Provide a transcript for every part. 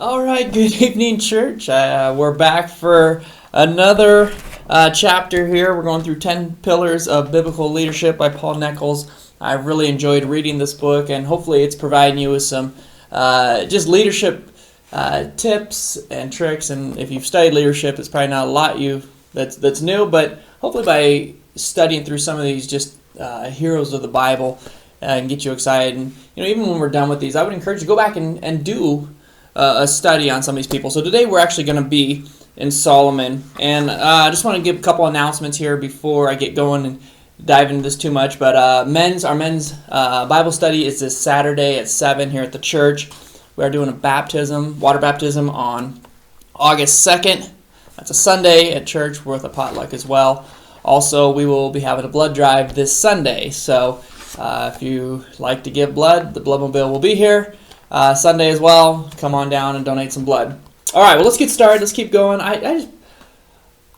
All right, good evening, church. We're back for another chapter here. We're going through 10 Pillars of Biblical Leadership by Paul Nichols. I've really enjoyed reading this book, and hopefully it's providing you with some just leadership tips and tricks. And if you've studied leadership, it's probably not a lot that's new, but hopefully by studying through some of these just heroes of the Bible and get you excited. And even when we're done with these, I would encourage you to go back and do a study on some of these people. So today we're actually going to be in Solomon, and I just want to give a couple announcements here before I get going and dive into this too much. But our men's Bible study is this Saturday at 7 here at the church. We are doing a water baptism on August 2nd. That's a Sunday at church with a potluck as well. Also, we will be having a blood drive this Sunday. So if you like to give blood, the Bloodmobile will be here. Sunday as well. Come on down and donate some blood. All right, well, let's get started. Let's keep going. I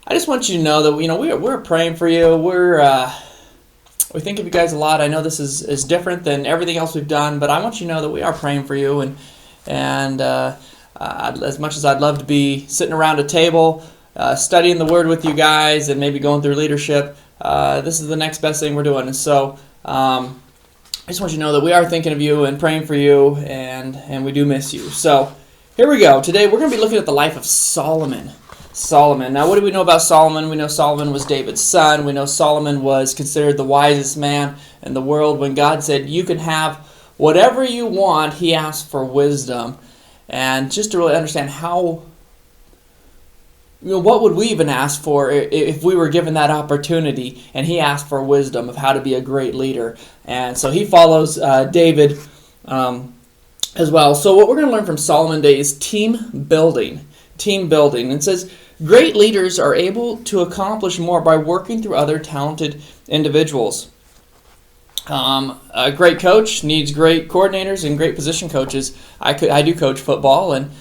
just want you to know that we're praying for you. We think of you guys a lot. I know this is different than everything else we've done, but I want you to know that we are praying for you. And as much as I'd love to be sitting around a table studying the Word with you guys and maybe going through leadership, this is the next best thing we're doing. And so I just want you to know that we are thinking of you and praying for you, and we do miss you. So here we go. Today we're going to be looking at the life of Solomon. Now, what do we know about Solomon? We know Solomon was David's son. We know Solomon was considered the wisest man in the world. When God said, you can have whatever you want, he asked for wisdom. And just to really understand what would we even ask for if we were given that opportunity? And he asked for wisdom of how to be a great leader. And so he follows David as well. So what we're going to learn from Solomon today is team building. And it says, great leaders are able to accomplish more by working through other talented individuals. A great coach needs great coordinators and great position coaches. I do coach football, and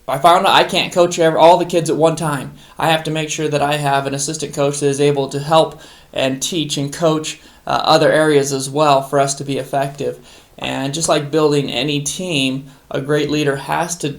I found out I can't coach all the kids at one time. I have to make sure that I have an assistant coach that is able to help and teach and coach other areas as well for us to be effective. And just like building any team, a great leader has to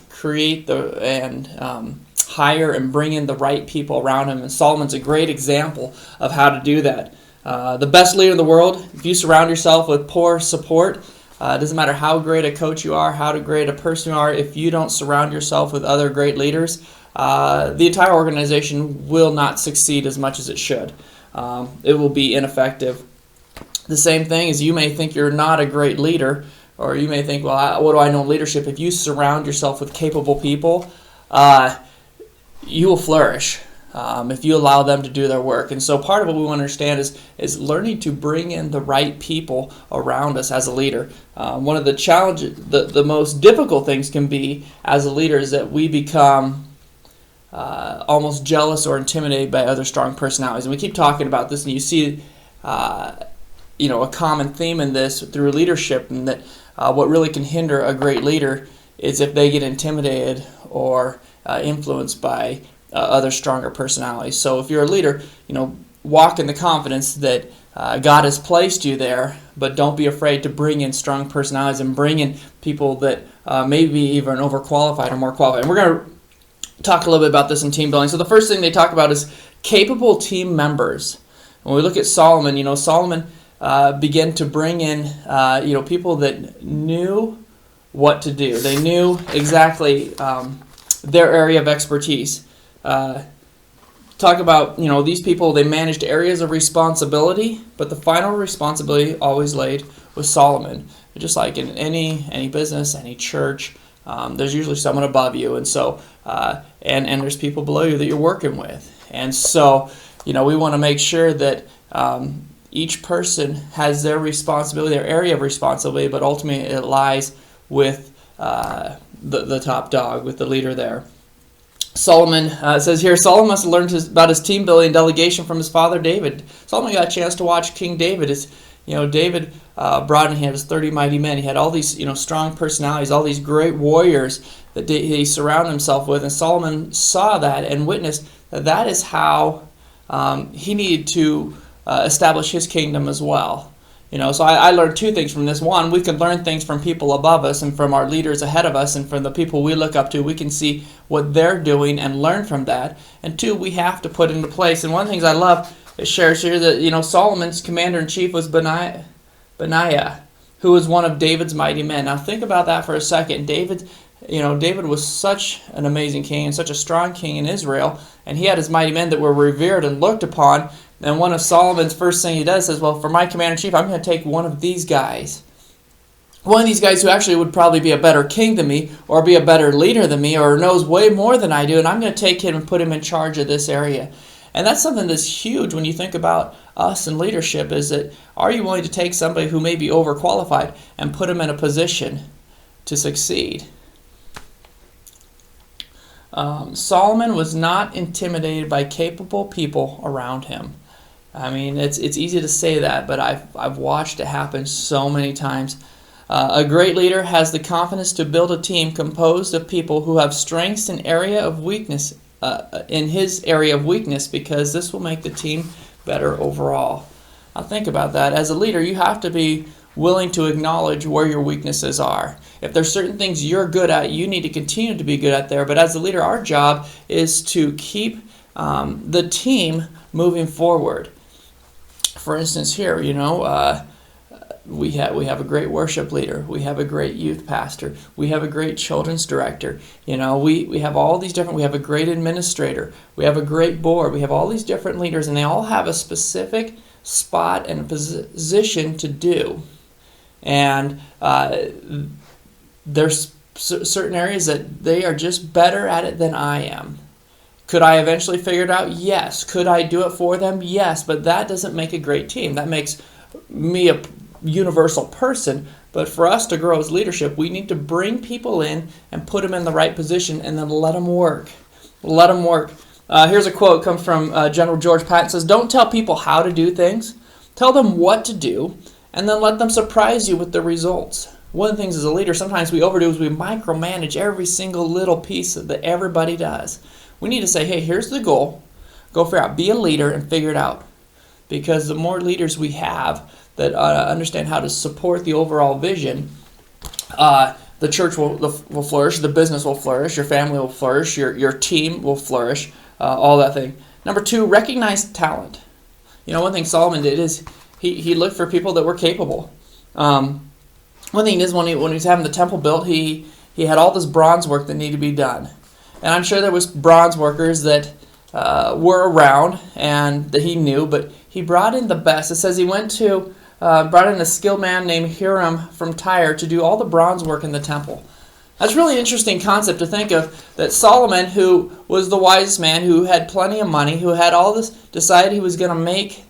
create hire and bring in the right people around him. And Solomon's a great example of how to do that. The best leader in the world, if you surround yourself with poor support, it doesn't matter how great a coach you are, how great a person you are, if you don't surround yourself with other great leaders, the entire organization will not succeed as much as it should. It will be ineffective. The same thing is you may think you're not a great leader, or you may think, well, what do I know in leadership? If you surround yourself with capable people, you will flourish. If you allow them to do their work. And so part of what we want to understand is learning to bring in the right people around us as a leader. One of the challenges, the most difficult things can be as a leader is that we become almost jealous or intimidated by other strong personalities. And we keep talking about this, and you see a common theme in this through leadership, and that what really can hinder a great leader is if they get intimidated or influenced by other stronger personalities. So if you're a leader, walk in the confidence that God has placed you there, but don't be afraid to bring in strong personalities and bring in people that may be even overqualified or more qualified. And we're going to talk a little bit about this in team building. So the first thing they talk about is capable team members. When we look at Solomon, Solomon began to bring in people that knew what to do. They knew exactly their area of expertise. Talk about, these people, they managed areas of responsibility, but the final responsibility always laid with Solomon. Just like in any business, any church, there's usually someone above you, and so and there's people below you that you're working with. And so, we want to make sure that each person has their responsibility, their area of responsibility, but ultimately it lies with the top dog, with the leader there. Solomon says here, Solomon must have learned about his team building delegation from his father David. Solomon got a chance to watch King David. David brought in his 30 mighty men. He had all these strong personalities, all these great warriors that he surrounded himself with. And Solomon saw that and witnessed that is how he needed to establish his kingdom as well. So I learned two things from this. One, we can learn things from people above us and from our leaders ahead of us and from the people we look up to. We can see what they're doing and learn from that. And two, we have to put into place. And one of the things I love, it shares here that, Solomon's commander-in-chief was Benaiah, who was one of David's mighty men. Now think about that for a second. David was such an amazing king and such a strong king in Israel, and he had his mighty men that were revered and looked upon. And one of Solomon's first thing he does says, well, for my commander-in-chief, I'm going to take one of these guys. One of these guys who actually would probably be a better king than me or be a better leader than me or knows way more than I do, and I'm going to take him and put him in charge of this area. And that's something that's huge when you think about us in leadership, is that are you willing to take somebody who may be overqualified and put him in a position to succeed? Solomon was not intimidated by capable people around him. I mean, it's easy to say that, but I've watched it happen so many times. A great leader has the confidence to build a team composed of people who have strengths in his area of weakness, because this will make the team better overall. Now think about that. As a leader, you have to be willing to acknowledge where your weaknesses are. If there's certain things you're good at, you need to continue to be good at there. But as a leader, our job is to keep the team moving forward. For instance, here, we have a great worship leader. We have a great youth pastor. We have a great children's director. We have all these different. We have a great administrator. We have a great board. We have all these different leaders, and they all have a specific spot and a position to do. And there's certain areas that they are just better at it than I am. Could I eventually figure it out? Yes. Could I do it for them? Yes. But that doesn't make a great team. That makes me a universal person. But for us to grow as leadership, we need to bring people in and put them in the right position and then let them work. Let them work. Here's a quote, comes from General George Patton. It says, "Don't tell people how to do things. Tell them what to do, and then let them surprise you with the results." One of the things as a leader sometimes we overdo is we micromanage every single little piece that everybody does. We need to say, hey, here's the goal. Go figure out. Be a leader and figure it out. Because the more leaders we have that understand how to support the overall vision, the church will flourish, the business will flourish, your family will flourish, your team will flourish, all that thing. Number two, recognize talent. One thing Solomon did is he looked for people that were capable. One thing is when he was having the temple built, he had all this bronze work that needed to be done. And I'm sure there was bronze workers that were around and that he knew, but he brought in the best. It says he brought in a skilled man named Hiram from Tyre to do all the bronze work in the temple. That's a really interesting concept to think of, that Solomon, who was the wisest man, who had plenty of money, who had all this, decided he was going to make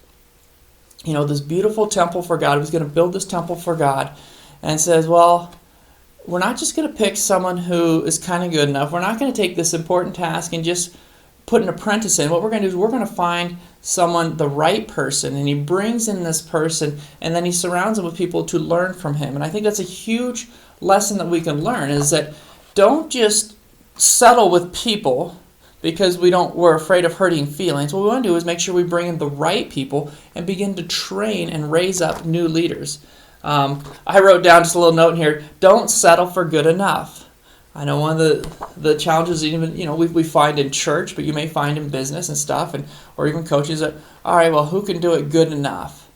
this beautiful temple for God. He was going to build this temple for God. And says, well, we're not just going to pick someone who is kind of good enough. We're not going to take this important task and just put an apprentice in. What we're going to do is we're going to find someone, the right person, and he brings in this person, and then he surrounds him with people to learn from him. And I think that's a huge lesson that we can learn, is that don't just settle with people because we're afraid of hurting feelings. What we want to do is make sure we bring in the right people and begin to train and raise up new leaders. I wrote down just a little note in here. Don't settle for good enough. I know one of the challenges even we find in church, but you may find in business and stuff, or even coaches that, all right, well, who can do it good enough?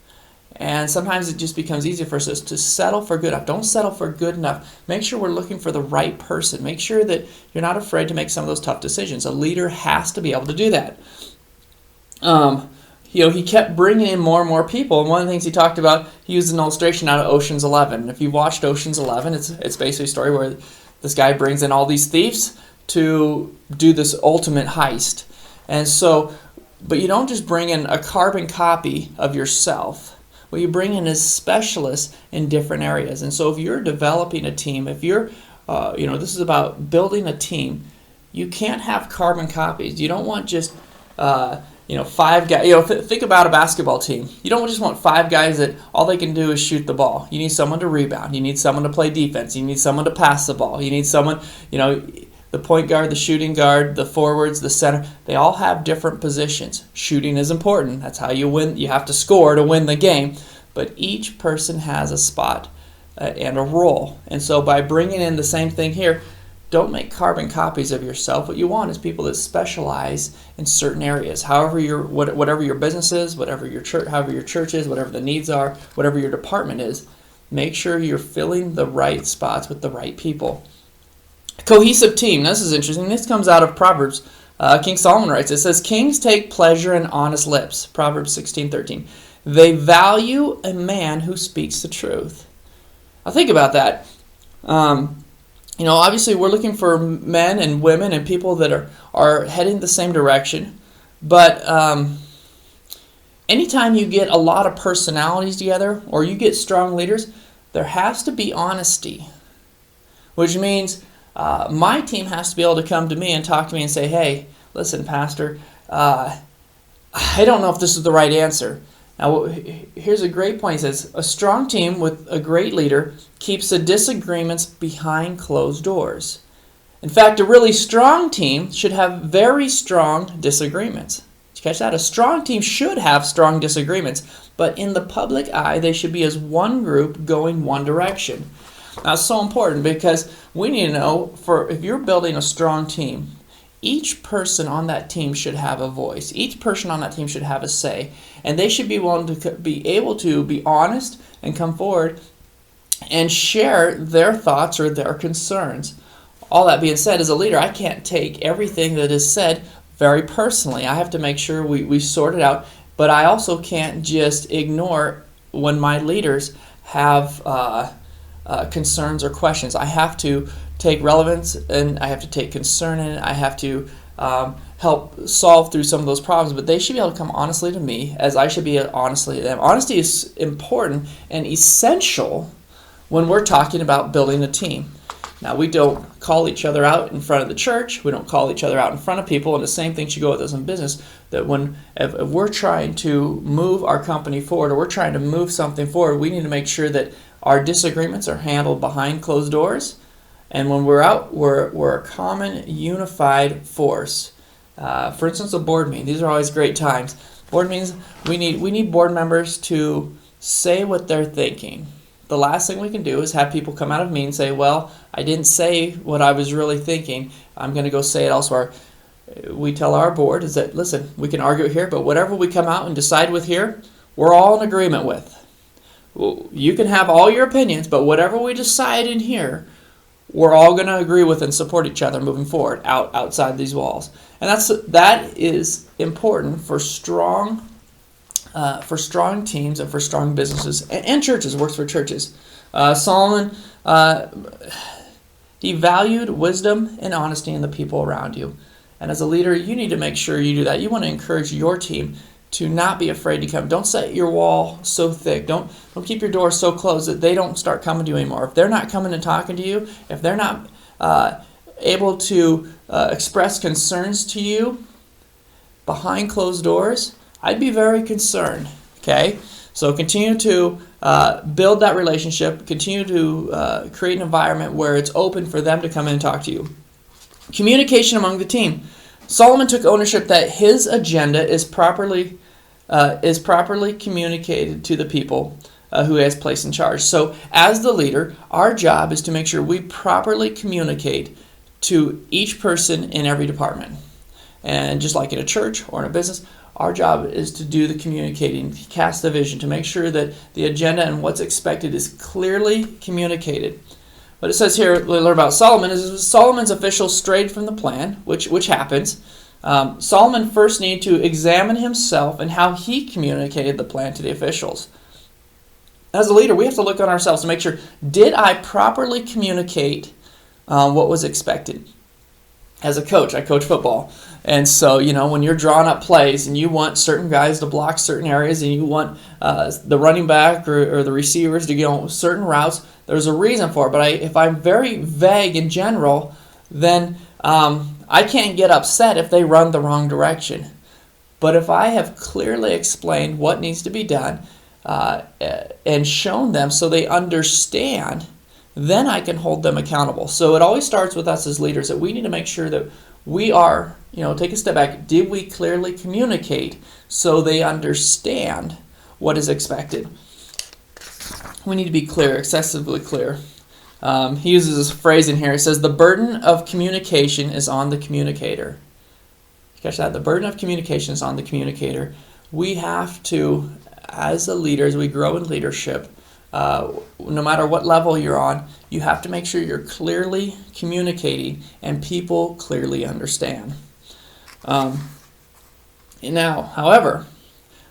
And sometimes it just becomes easier for us to settle for good enough. Don't settle for good enough. Make sure we're looking for the right person. Make sure that you're not afraid to make some of those tough decisions. A leader has to be able to do that. He kept bringing in more and more people. And one of the things he talked about, he used an illustration out of Ocean's 11. And if you watched Ocean's 11, it's basically a story where this guy brings in all these thieves to do this ultimate heist. And so, but you don't just bring in a carbon copy of yourself. What you bring in is specialists in different areas. And so if you're developing a team, if you're, this is about building a team, you can't have carbon copies. You don't want just... 5 guys. Think about a basketball team. You don't just want 5 guys that all they can do is shoot the ball. You need someone to rebound. You need someone to play defense. You need someone to pass the ball. You need someone, the point guard, the shooting guard, the forwards, the center. They all have different positions. Shooting is important. That's how you win. You have to score to win the game. but each person has a spot and a role. And so by bringing in the same thing here, don't make carbon copies of yourself. What you want is people that specialize in certain areas. Whatever your business is, whatever your church is, whatever the needs are, whatever your department is, make sure you're filling the right spots with the right people. Cohesive team. Now, this is interesting. This comes out of Proverbs. King Solomon writes, it says, "Kings take pleasure in honest lips." Proverbs 16:13. "They value a man who speaks the truth." Now think about that. Obviously we're looking for men and women and people that are heading the same direction. But anytime you get a lot of personalities together or you get strong leaders, there has to be honesty. Which means my team has to be able to come to me and talk to me and say, "Hey, listen, Pastor, I don't know if this is the right answer." Now, here's a great point. He says, a strong team with a great leader keeps the disagreements behind closed doors. In fact, a really strong team should have very strong disagreements. Did you catch that? A strong team should have strong disagreements, but in the public eye, they should be as one group going one direction. That's so important because we need to know, if you're building a strong team, each person on that team should have a voice. Each person on that team should have a say. And they should be willing to be able to be honest and come forward and share their thoughts or their concerns. All that being said, as a leader, I can't take everything that is said very personally. I have to make sure we sort it out. But I also can't just ignore when my leaders have concerns or questions. I have to take relevance and I have to take concern in it. I have to help solve through some of those problems, but they should be able to come honestly to me as I should be honestly to them. Honesty is important and essential when we're talking about building a team. Now, we don't call each other out in front of the church. We don't call each other out in front of people, and the same thing should go with us in business, that if we're trying to move our company forward or we're trying to move something forward, we need to make sure that our disagreements are handled behind closed doors. And when we're out, we're a common, unified force. For instance, a board meeting. These are always great times. Board meetings, we need board members to say what they're thinking. The last thing we can do is have people come out of me and say, "Well, I didn't say what I was really thinking. I'm going to go say it elsewhere." We tell our board is that, listen, we can argue it here, but whatever we come out and decide with here, we're all in agreement with. You can have all your opinions, but whatever we decide in here, we're all going to agree with and support each other moving forward outside these walls. And that is important for strong teams and for strong businesses and churches. It works for churches. Solomon, he valued wisdom and honesty in the people around you. And as a leader, you need to make sure you do that. You want to encourage your team to not be afraid to come. Don't set your wall so thick. Don't keep your door so closed that they don't start coming to you anymore. If they're not coming and talking to you, if they're not able to express concerns to you behind closed doors, I'd be very concerned. Okay? So continue to build that relationship. Continue to create an environment where it's open for them to come in and talk to you. Communication among the team. Solomon took ownership that his agenda is properly communicated to the people who he has placed in charge. So as the leader, our job is to make sure we properly communicate to each person in every department. And just like in a church or in a business, our job is to do the communicating, cast the vision, to make sure that the agenda and what's expected is clearly communicated. What it says here, we learn about Solomon, is Solomon's officials strayed from the plan, which happens. Solomon first needed to examine himself and how he communicated the plan to the officials. As a leader, we have to look on ourselves to make sure, did I properly communicate what was expected? As a coach, I coach football. And so, when you're drawing up plays and you want certain guys to block certain areas and you want the running back or the receivers to go certain routes, there's a reason for it. But if I'm very vague in general, then I can't get upset if they run the wrong direction. But if I have clearly explained what needs to be done and shown them so they understand, then I can hold them accountable. So it always starts with us as leaders that we need to make sure that we are, take a step back. Did we clearly communicate so they understand what is expected? we need to be clear, excessively clear. He uses this phrase in here. He says, the burden of communication is on the communicator. Catch that? The burden of communication is on the communicator. We have to, as a leader, as we grow in leadership, no matter what level you're on, you have to make sure you're clearly communicating and people clearly understand. Now, however,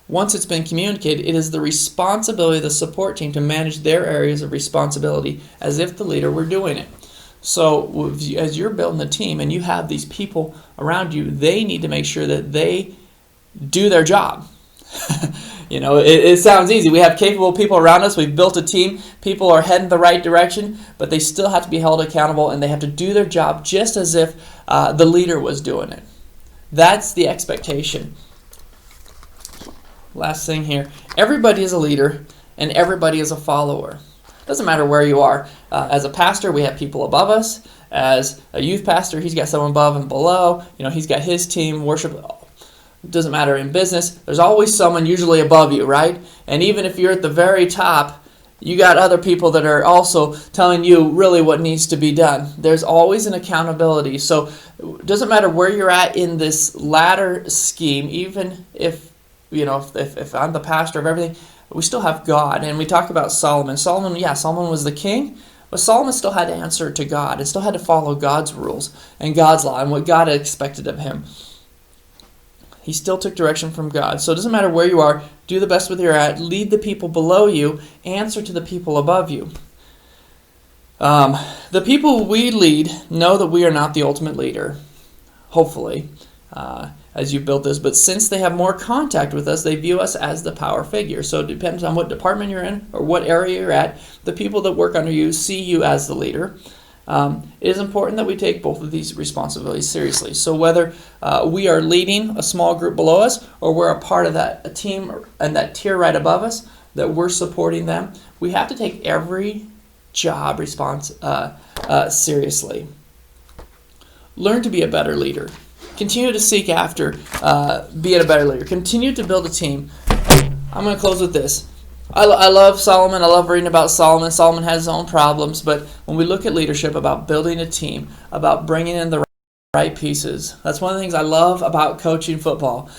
once it's been communicated, it is the responsibility of the support team to manage their areas of responsibility as if the leader were doing it. So as you're building the team and you have these people around you, they need to make sure that they do their job. It sounds easy. We have capable people around us. We've built a team. People are heading the right direction, but they still have to be held accountable, and they have to do their job just as if the leader was doing it. That's the expectation. Last thing here. Everybody is a leader, and everybody is a follower. Doesn't matter where you are. As a pastor, we have people above us. As a youth pastor, he's got someone above and below. He's got his team, worship. It doesn't matter in business. There's always someone usually above you, right? And even if you're at the very top, you got other people that are also telling you really what needs to be done. There's always an accountability. So it doesn't matter where you're at in this ladder scheme, even if I'm the pastor of everything, we still have God. And we talk about Solomon. Solomon was the king, but Solomon still had to answer to God and still had to follow God's rules and God's law and what God had expected of him. He still took direction from God. So it doesn't matter where you are, do the best with your at, lead the people below you, answer to the people above you. The people we lead know that we are not the ultimate leader, hopefully, as you build this. But since they have more contact with us, they view us as the power figure. So it depends on what department you're in or what area you're at. The people that work under you see you as the leader. It is important that we take both of these responsibilities seriously. So whether we are leading a small group below us or we're a part of a team and that tier right above us, that we're supporting them, we have to take every job response seriously. Learn to be a better leader. Continue to seek after being a better leader. Continue to build a team. I'm going to close with this. I love Solomon. I love reading about Solomon. Solomon has his own problems, but when we look at leadership, about building a team, about bringing in the right pieces, that's one of the things I love about coaching football.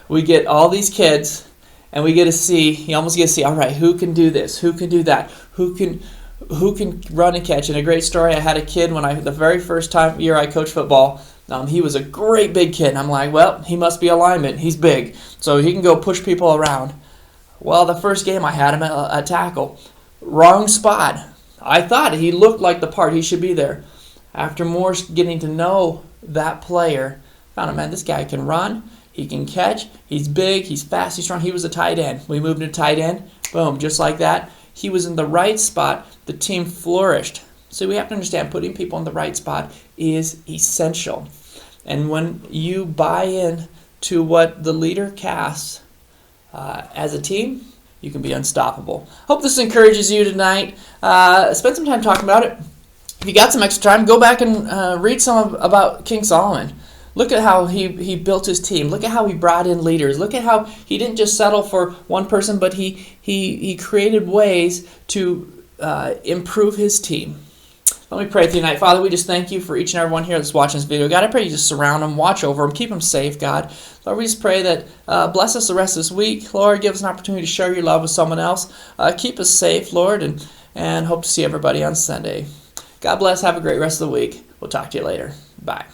We get all these kids, and you almost get to see, all right, who can do this? Who can do that? Who can run and catch? And a great story, I had a kid the very first year I coached football. He was a great big kid. And I'm like, well, he must be a lineman. He's big, so he can go push people around. Well, the first game I had him at tackle. Wrong spot. I thought he looked like the part he should be there. After more getting to know that player, found out, man, this guy can run, he can catch, he's big, he's fast, he's strong. He was a tight end. We moved to tight end. Boom, just like that. He was in the right spot. The team flourished. So we have to understand putting people in the right spot is essential. And when you buy in to what the leader casts as a team, you can be unstoppable. Hope this encourages you tonight. Spend some time talking about it. If you got some extra time, go back and read about King Solomon. Look at how he built his team. Look at how he brought in leaders. Look at how he didn't just settle for one person, but he created ways to improve his team. Let me pray with you tonight. Father, we just thank you for each and every one here that's watching this video. God, I pray you just surround them, watch over them, keep them safe, God. Lord, we just pray that bless us the rest of this week. Lord, give us an opportunity to share your love with someone else. Keep us safe, Lord, and hope to see everybody on Sunday. God bless. Have a great rest of the week. We'll talk to you later. Bye.